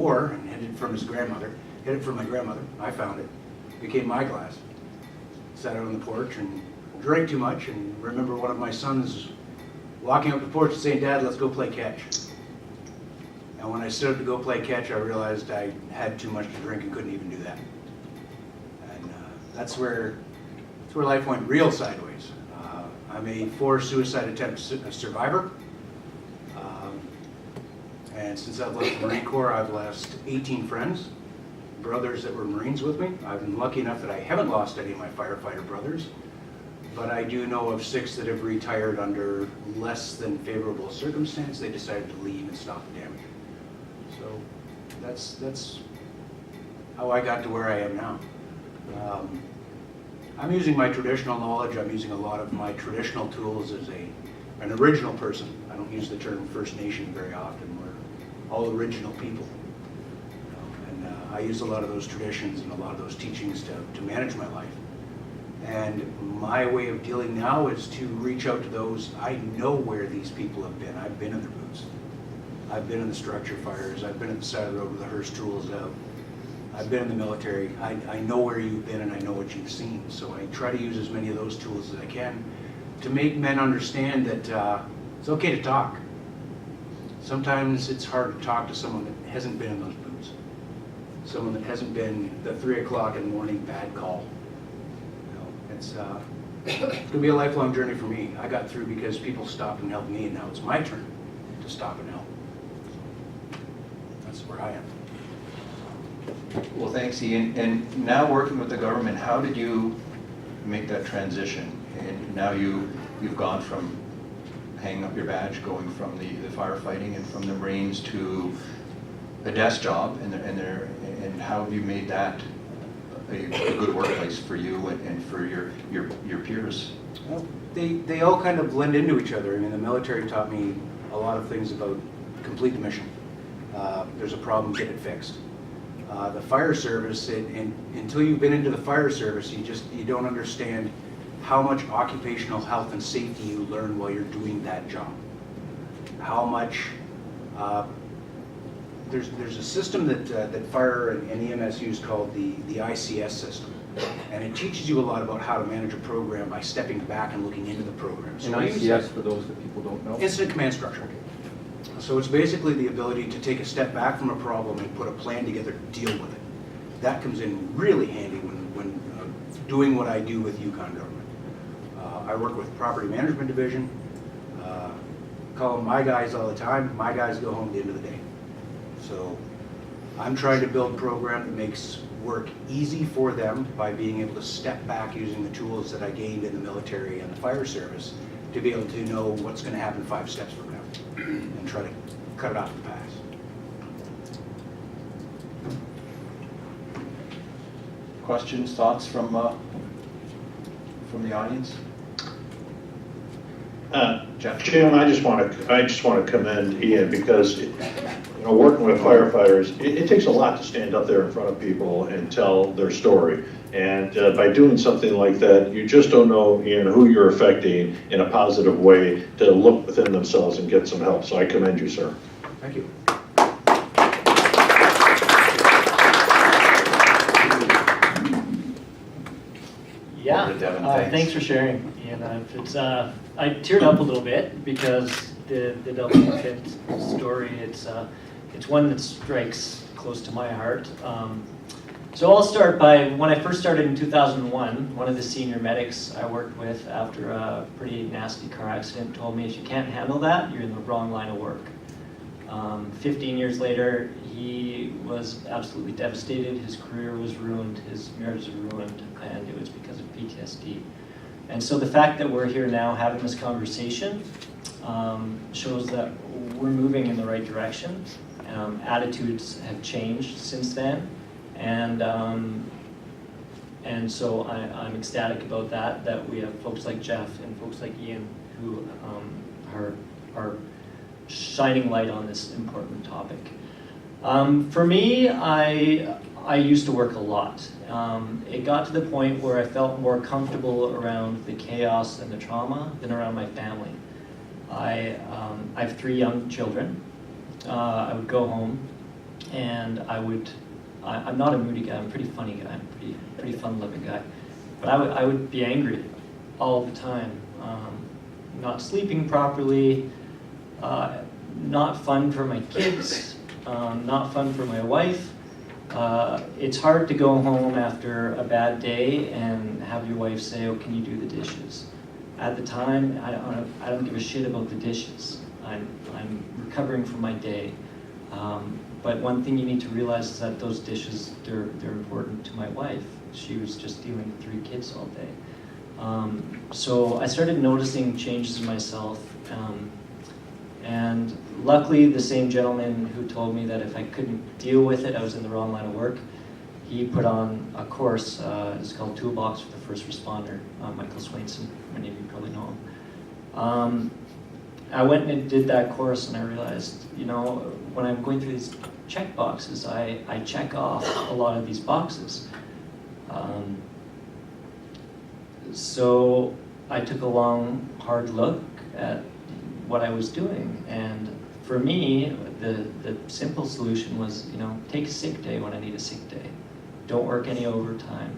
4 and hid it from his grandmother. Hid it from my grandmother. I found it. Became my glass. Sat out on the porch and drank too much, and remember one of my sons walking up the porch and saying, "Dad, let's go play catch." And when I stood up to go play catch, I realized I had too much to drink and couldn't even do that. And that's where life went real sideways. I'm a 4 suicide attempt survivor. And since I've left the Marine Corps, I've lost 18 friends, brothers that were Marines with me. I've been lucky enough that I haven't lost any of my firefighter brothers, but I do know of 6 that have retired under less than favorable circumstance. They decided to leave and stop the damage. So that's how I got to where I am now. I'm using my traditional knowledge. I'm using a lot of my traditional tools as an original person. I don't use the term First Nation very often. We're all original people. And I use a lot of those traditions and a lot of those teachings to manage my life. And my way of dealing now is to reach out to those. I know where these people have been. I've been in their boots. I've been in the structure fires. I've been at the side of the road with the hearse tools out. I've been in the military. I know where you've been and I know what you've seen. So I try to use as many of those tools as I can to make men understand that it's okay to talk. Sometimes it's hard to talk to someone that hasn't been in those boots. Someone that hasn't been the 3 o'clock in the morning bad call. It's going to be a lifelong journey for me. I got through because people stopped and helped me, and now it's my turn to stop and help. That's where I am. Well, thanks, Ian. And now working with the government, how did you make that transition? And now you've gone from hanging up your badge, going from the firefighting and from the Marines to a desk job, and how have you made that a good workplace for you and for your peers? Well, they all kind of blend into each other. I mean, the military taught me a lot of things about complete the mission. There's a problem, get it fixed. The fire service, and until you've been into the fire service, you don't understand how much occupational health and safety you learn while you're doing that job. How much there's a system that fire and EMS use called the ICS system, and it teaches you a lot about how to manage a program by stepping back and looking into the program. So and ICS, for those that people don't know? Incident command structure. So it's basically the ability to take a step back from a problem and put a plan together to deal with it. That comes in really handy when doing what I do with Yukon government. I work with property management division. Call them my guys all the time. My guys go home at the end of the day. So I'm trying to build a program that makes work easy for them by being able to step back using the tools that I gained in the military and the fire service to be able to know what's going to happen 5 steps from now and try to cut it off at the pass. Questions, thoughts from the audience? Jeff? Jim, I just want to commend Ian because, working with firefighters, it takes a lot to stand up there in front of people and tell their story. And by doing something like that, you just don't know, Ian, who you're affecting in a positive way to look within themselves and get some help. So I commend you, sir. Thank you. Yeah, Devin, thanks for sharing, Ian. I teared up a little bit because the WFIT story, it's one that strikes close to my heart. So I'll start by, when I first started in 2001, one of the senior medics I worked with after a pretty nasty car accident told me, if you can't handle that, you're in the wrong line of work. 15 years later, he was absolutely devastated. His career was ruined, his marriage was ruined, and it was because of PTSD. And so the fact that we're here now having this conversation shows that we're moving in the right direction. Attitudes have changed since then, and so I'm ecstatic about that we have folks like Jeff and folks like Ian who are shining light on this important topic. For me, I used to work a lot. It got to the point where I felt more comfortable around the chaos and the trauma than around my family. I have 3 young children. I would go home And I'm not a moody guy, I'm a pretty funny guy, I'm a pretty fun-loving guy. But I would be angry all the time, not sleeping properly, not fun for my kids, not fun for my wife. It's hard to go home after a bad day and have your wife say, "Oh, can you do the dishes?" At the time, I don't give a shit about the dishes. I'm recovering from my day. But one thing you need to realize is that those dishes, they're important to my wife. She was just dealing with 3 kids all day. So I started noticing changes in myself. And luckily, the same gentleman who told me that if I couldn't deal with it, I was in the wrong line of work, he put on a course. It's called Toolbox for the First Responder, Michael Swainson. Many of you probably know him. I went and did that course, and I realized, you know, when I'm going through these check boxes, I check off a lot of these boxes. So I took a long, hard look at what I was doing, and for me, the simple solution was, you know, take a sick day when I need a sick day. Don't work any overtime.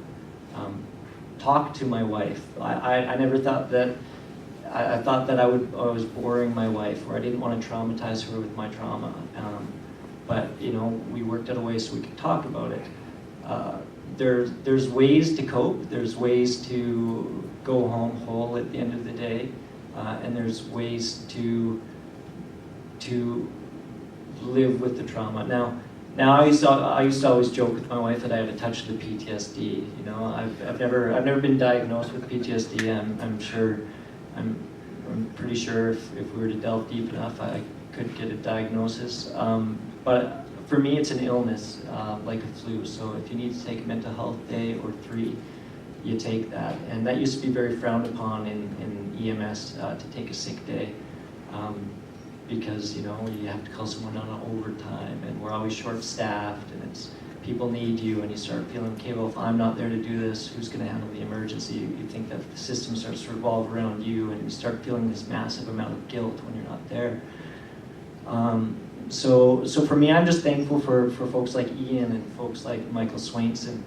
Talk to my wife. I never thought that. I thought that I was boring my wife, or I didn't want to traumatize her with my trauma. But you know, we worked out a way so we could talk about it. There's ways to cope. There's ways to go home whole at the end of the day, and there's ways to live with the trauma. Now I used to always joke with my wife that I had a touch of the PTSD. You know, I've never been diagnosed with PTSD. I'm pretty sure if we were to delve deep enough, I could get a diagnosis. But for me, it's an illness, like a flu. So if you need to take a mental health day or 3, you take that. And that used to be very frowned upon in EMS, to take a sick day. Because, you know, you have to call someone on overtime, and we're always short-staffed, and it's people need you, and you start feeling, okay, well, if I'm not there to do this, who's going to handle the emergency? You think that the system starts to revolve around you, and you start feeling this massive amount of guilt when you're not there. So for me, I'm just thankful for folks like Ian and folks like Michael Swainson,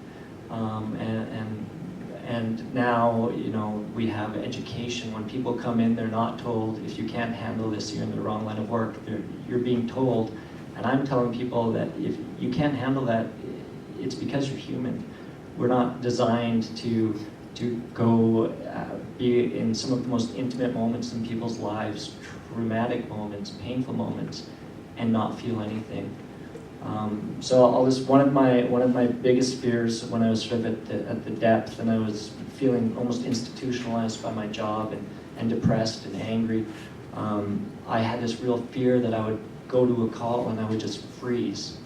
and now, you know, we have education. When people come in, they're not told, if you can't handle this, you're in the wrong line of work. You're being told, and I'm telling people that if you can't handle that, it's because you're human. We're not designed to go be in some of the most intimate moments in people's lives, traumatic moments, painful moments, and not feel anything. So one of my biggest fears when I was sort of at the depth, and I was feeling almost institutionalized by my job and depressed and angry, I had this real fear that I would go to a call and I would just freeze,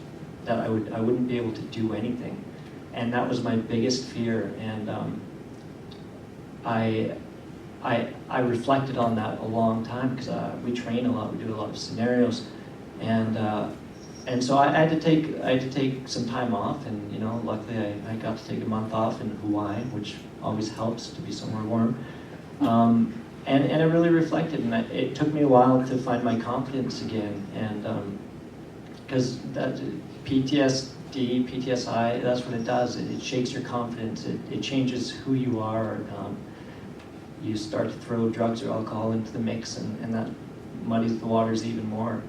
that I wouldn't be able to do anything, and that was my biggest fear. And I reflected on that a long time, because we train a lot, we do a lot of scenarios, and so I had to take some time off, and you know, luckily I got to take a month off in Hawaii, which always helps to be somewhere warm. And I really reflected, and it took me a while to find my confidence again, and because that PTSD, PTSI, that's what it does. It shakes your confidence. It changes who you are. You start to throw drugs or alcohol into the mix, and that muddies the waters even more.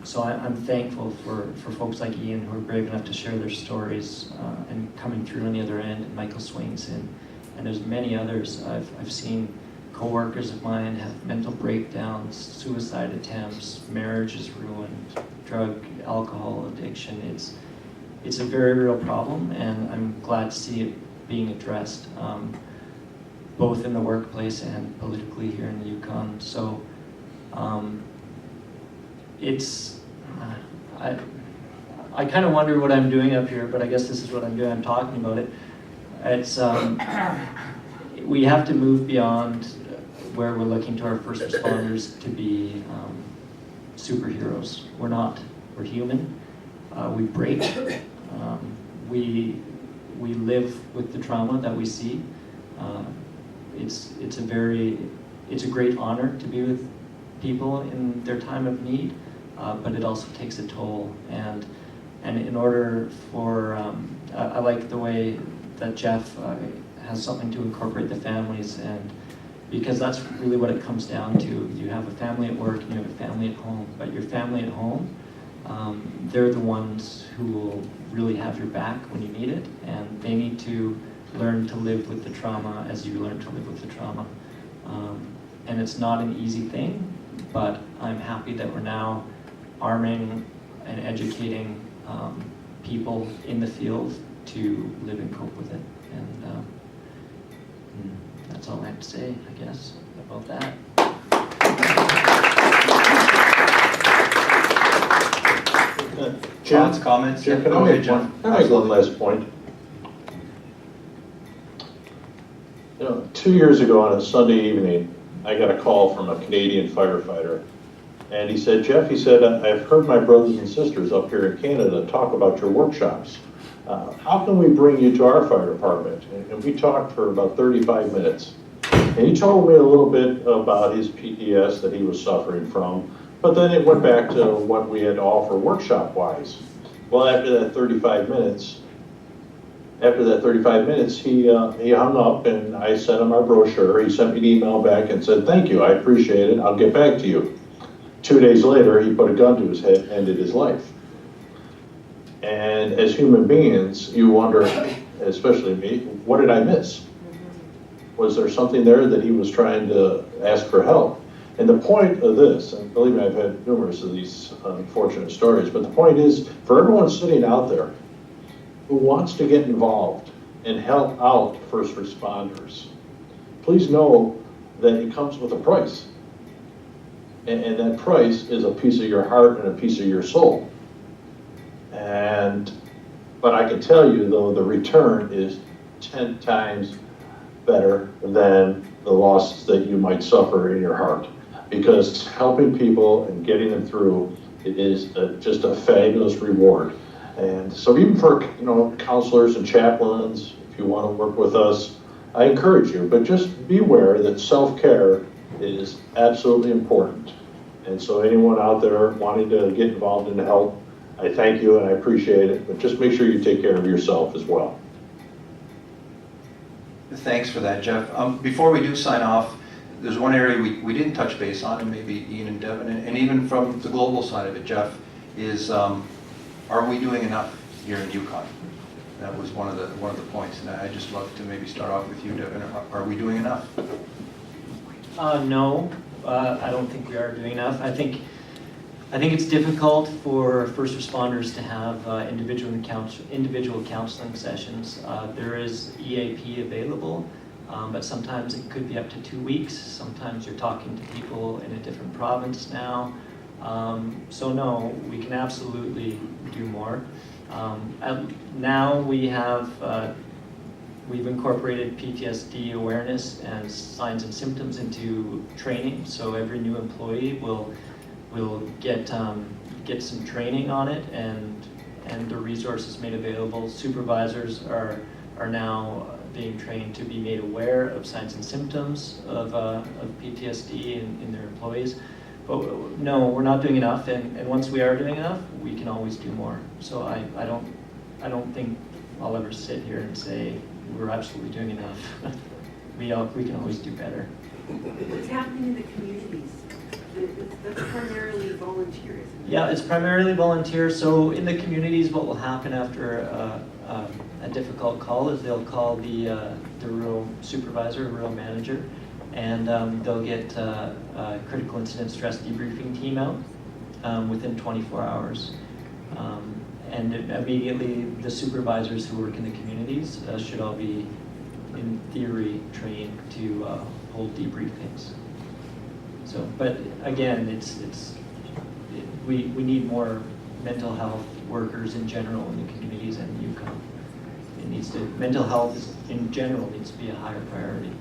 So I'm thankful for folks like Ian, who are brave enough to share their stories and coming through on the other end, and Michael Swainson, and there's many others. I've seen co-workers of mine have mental breakdowns, suicide attempts, marriages ruined, drug, alcohol addiction. It's a very real problem, and I'm glad to see it being addressed, both in the workplace and politically here in the Yukon. So I kind of wonder what I'm doing up here, but I guess this is what I'm doing. I'm talking about it. It's we have to move beyond where we're looking to our first responders to be superheroes. We're not. We're human. We break. We live with the trauma that we see. It's a great honor to be with people in their time of need, but it also takes a toll. And And in order for, I like the way that Jeff has something to incorporate the families, and because that's really what it comes down to. You have a family at work and you have a family at home, but your family at home, they're the ones who will really have your back when you need it, and they need to learn to live with the trauma as you learn to live with the trauma. And it's not an easy thing, but I'm happy that we're now arming and educating people in the field to live and cope with it. And that's all I have to say, I guess, about that. Thoughts, comments? Jim, Yeah, can go I ahead, make Jeff. one, can I make one last point? 2 years ago on a Sunday evening, I got a call from a Canadian firefighter. And he said, Jeff, he said, I've heard my brothers and sisters up here in Canada talk about your workshops. How can we bring you to our fire department? And we talked for about 35 minutes. And he told me a little bit about his PTS that he was suffering from, but then it went back to what we had to offer workshop-wise. Well, after that 35 minutes, he hung up, and I sent him our brochure. He sent me an email back and said, thank you, I appreciate it, I'll get back to you. 2 days later, he put a gun to his head and ended his life. And as human beings, you wonder, especially me, what did I miss? Was there something there that he was trying to ask for help? And the point of this, and believe me, I've had numerous of these unfortunate stories, but the point is, for everyone sitting out there who wants to get involved and help out first responders, please know that it comes with a price. And that price is a piece of your heart and a piece of your soul. But I can tell you, though, the return is 10 times better than the losses that you might suffer in your heart. Because helping people and getting them through, it is just a fabulous reward. And so even for counselors and chaplains, if you want to work with us, I encourage you, but just be aware that self-care is absolutely important. And so anyone out there wanting to get involved in help, I thank you and I appreciate it, but just make sure you take care of yourself as well. Thanks for that, Jeff. Before we do sign off, there's one area we didn't touch base on, and maybe Ian and Devin, and even from the global side of it, Jeff, is are we doing enough here in Yukon? That was one of the points, and I'd just love to maybe start off with you, Devin. Are we doing enough? No, I don't think we are doing enough. I think it's difficult for first responders to have individual counseling sessions. There is EAP available, but sometimes it could be up to 2 weeks. Sometimes you're talking to people in a different province now. So no, we can absolutely do more. Now we've incorporated PTSD awareness and signs and symptoms into training. So every new employee will get some training on it, and the resources made available. Supervisors are now being trained to be made aware of signs and symptoms of PTSD in their employees. But no, we're not doing enough, and once we are doing enough, we can always do more. So I don't think I'll ever sit here and say we're absolutely doing enough. We can always do better. What's happening in the communities? That's primarily volunteer, isn't it? Yeah, it's primarily volunteer. So in the communities, what will happen after a difficult call is they'll call the rural supervisor, rural manager, and they'll get a critical incident stress debriefing team out within 24 hours. And immediately the supervisors who work in the communities should all be, in theory, trained to hold debriefings. So, but again, we need more mental health workers in general in the communities and in Yukon. Mental health in general needs to be a higher priority,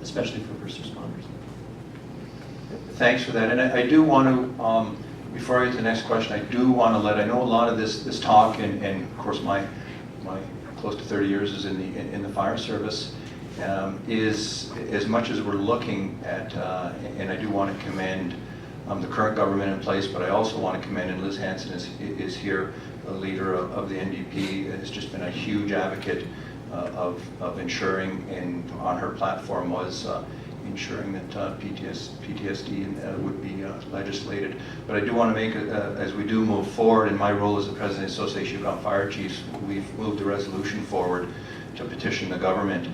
especially for first responders. Thanks for that. And I do want to, before I get to the next question, I do want to I know a lot of this talk, and of course my close to 30 years is in the fire service, is as much as we're looking at, and I do want to commend the current government in place, but I also want to commend, and Liz Hansen is here, leader of the NDP, has just been a huge advocate of ensuring, and on her platform was ensuring that PTSD would be legislated. But I do want to make, as we do move forward, in my role as the president of the Association of Yukon Fire Chiefs, we've moved a resolution forward to petition the government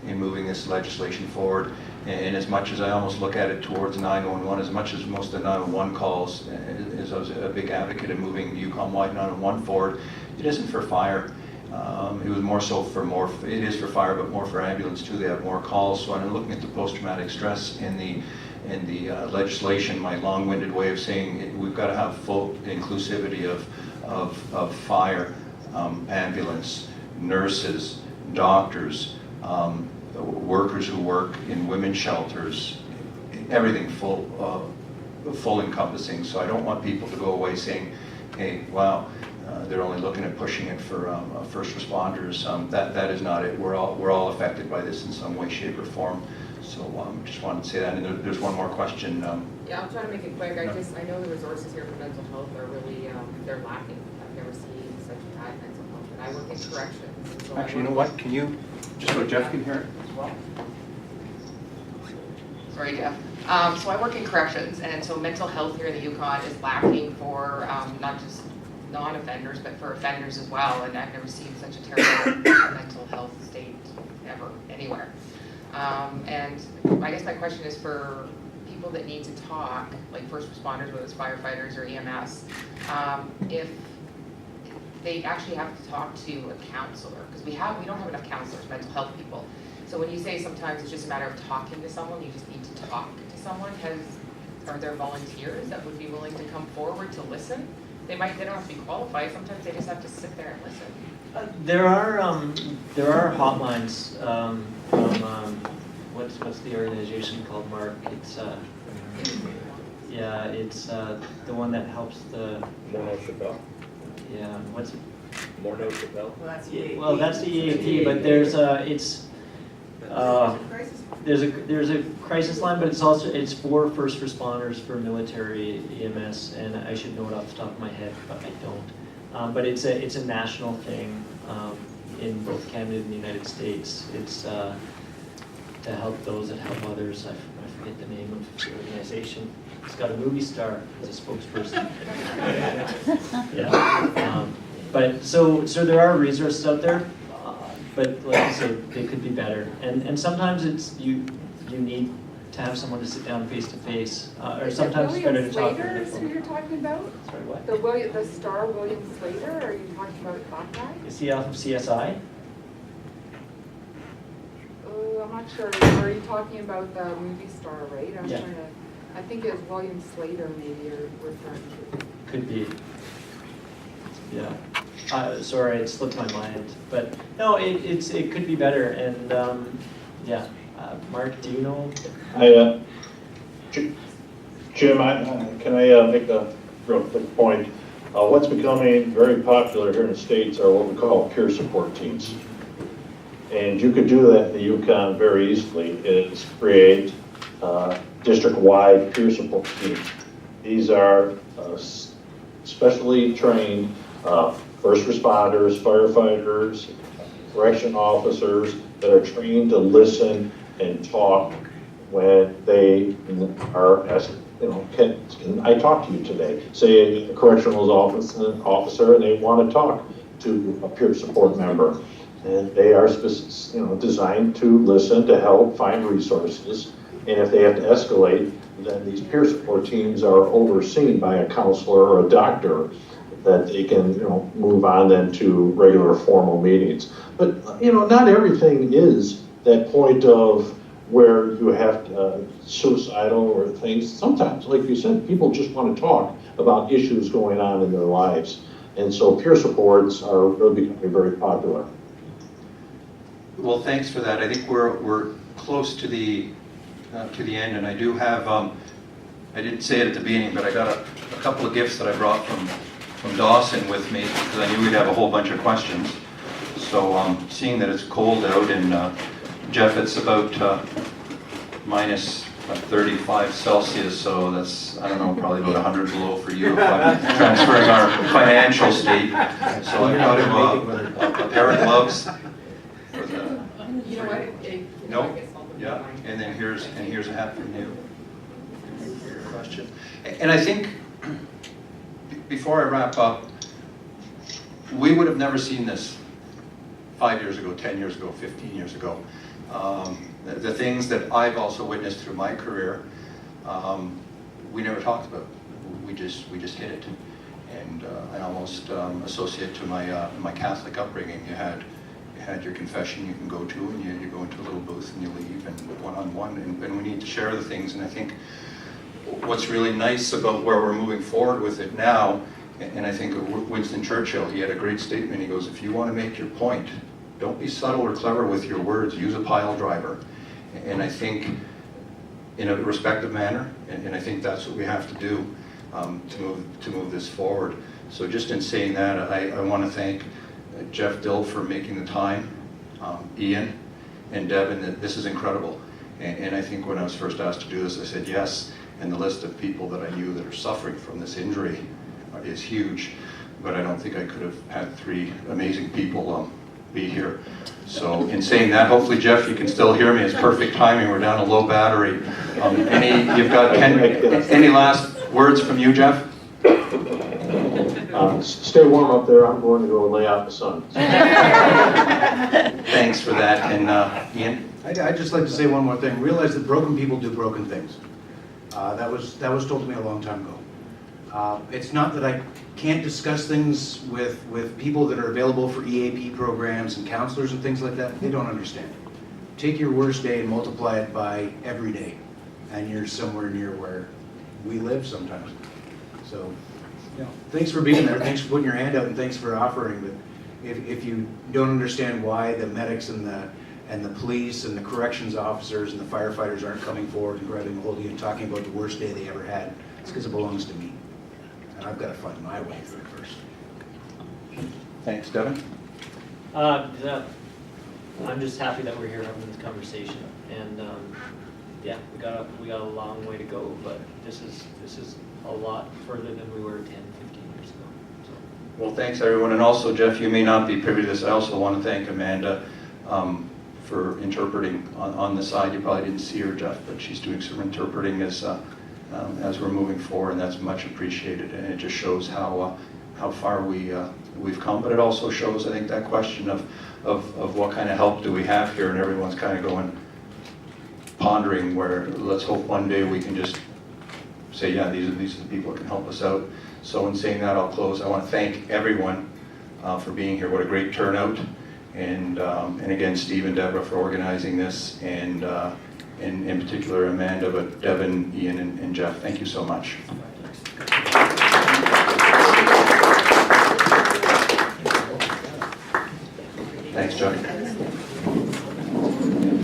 in moving this legislation forward. And as much as I almost look at it towards 911, as much as most of the 911 calls, as I was a big advocate of moving the Yukon-wide 911 forward, it isn't for fire. It was more so for it is for fire, but more for ambulance too. They have more calls. So I'm looking at the post-traumatic stress in the legislation, my long-winded way of saying we've got to have full inclusivity of fire, ambulance, nurses, doctors, workers who work in women's shelters, everything full encompassing. So I don't want people to go away saying, hey, wow, they're only looking at pushing it for first responders. That is not it. We're all affected by this in some way, shape, or form. So just wanted to say that. And there's one more question. Yeah, I'll try to make it quick. I know the resources here for mental health are really, they're lacking. I've never seen such bad mental health. And I work in corrections. So Actually, you know what? Can you, just so Jeff can hear it as well? Sorry, Jeff. So I work in corrections, and so mental health here in the Yukon is lacking for not just non-offenders, but for offenders as well. And I've never seen such a terrible mental health state ever, anywhere. And I guess my question is for people that need to talk, like first responders, whether it's firefighters or EMS, if they actually have to talk to a counselor, because we don't have enough counselors, mental health people. So when you say sometimes it's just a matter of talking to someone, you just need to talk to someone, are there volunteers that would be willing to come forward to listen? They don't have to be qualified, sometimes they just have to sit there and listen. There are hotlines from what's the organization called, Mark? It's it's the one that helps the what's it? Morneau Chappelle. Well, that's the EAP. That's the EAP, but there's there's a crisis line, but it's for first responders, for military, EMS, and I should know it off the top of my head, but I don't. But it's a national thing in both Canada and the United States. It's to help those that help others. I forget the name of the organization. It's got a movie star as a spokesperson. Yeah. But so there are resources out there, but like I said, they could be better. And sometimes it's you need to have someone to sit down face to face, or sometimes it's better to talk. Slater is who you're talking about? Sorry, what? The star William Slater? Are you talking about that guy? Is he off of CSI? I'm not sure. Are you talking about the movie star, right? Yeah. I think it was William Slater maybe you're referring to. Could be. Yeah. Sorry, it slipped my mind. But no, it could be better. And yeah. Mark, do you know? Jim, can I make a real quick point? What's becoming very popular here in the States are what we call peer support teams. And you could do that in the Yukon very easily, is create district-wide peer support teams. These are specially trained first responders, firefighters, correction officers that are trained to listen and talk when they are asked, can I talk to you today? Say a correctional officer and they want to talk to a peer support member. And they are designed to listen, to help, find resources. And if they have to escalate, then these peer support teams are overseen by a counselor or a doctor that they can move on then to regular formal meetings. But not everything is that point of where you have suicidal or things. Sometimes, like you said, people just want to talk about issues going on in their lives. And so peer supports are really becoming very popular. Well, thanks for that. I think we're close to the end, and I do have I didn't say it at the beginning, but I got a couple of gifts that I brought from Dawson with me because I knew we'd have a whole bunch of questions. So seeing that it's cold out and Jeff, it's about minus 35 Celsius, so that's, I don't know, probably about 100 below for you if I'm transferring our financial state. So I got him a pair of gloves. For the, You know what? no, yeah, and then here's a hat from you for your question. And I think, before I wrap up, we would have never seen this 5 years ago, 10 years ago, 15 years ago. The things that I've also witnessed through my career, we never talked about. We just hit it. And I almost associate to my Catholic upbringing. You had your confession you can go to, and you go into a little booth and you leave, and one-on-one, and we need to share the things. And I think what's really nice about where we're moving forward with it now, and I think of Winston Churchill, he had a great statement. He goes, if you want to make your point, don't be subtle or clever with your words, use a pile driver. And I think in a respectful manner, and I think that's what we have to do to move this forward. So just in saying that, I want to thank Jeff Dill for making the time, Ian and Devin. This is incredible. And I think when I was first asked to do this, I said yes. And the list of people that I knew that are suffering from this injury is huge. But I don't think I could have had 3 amazing people be here. So in saying that, hopefully Jeff, you can still hear me. It's perfect timing. We're down a low battery. Any last words from you, Jeff? Stay warm up there. I'm going to go lay out in the sun. Thanks for that. And Ian? I'd just like to say one more thing. Realize that broken people do broken things. That was told to me a long time ago. It's not that I can't discuss things with people that are available for EAP programs and counselors and things like that. They don't understand. Take your worst day and multiply it by every day, and you're somewhere near where we live sometimes. So, thanks for being there. Thanks for putting your hand out, and thanks for offering. But if you don't understand why the medics and the police and the corrections officers and the firefighters aren't coming forward and grabbing a hold of you and talking about the worst day they ever had, it's because it belongs to me. And I've got to find my way through it first. Thanks, Devin. I'm just happy that we're here having this conversation, and yeah, we got a long way to go, but this is a lot further than we were 10, 15 years ago. So. Well, thanks everyone, and also Jeff, you may not be privy to this. I also want to thank Amanda for interpreting on the side. You probably didn't see her, Jeff, but she's doing some interpreting as we're moving forward, and that's much appreciated. And it just shows how far we've come. But it also shows, I think, that question of what kind of help do we have here, and everyone's kind of going pondering. Where let's hope one day we can just say, yeah, these are the people that can help us out. So in saying that, I'll close. I want to thank everyone for being here. What a great turnout. And again, Steve and Deborah for organizing this, and in particular Amanda, but Devin, Ian, and Jeff, thank you so much. Thanks, Chuck.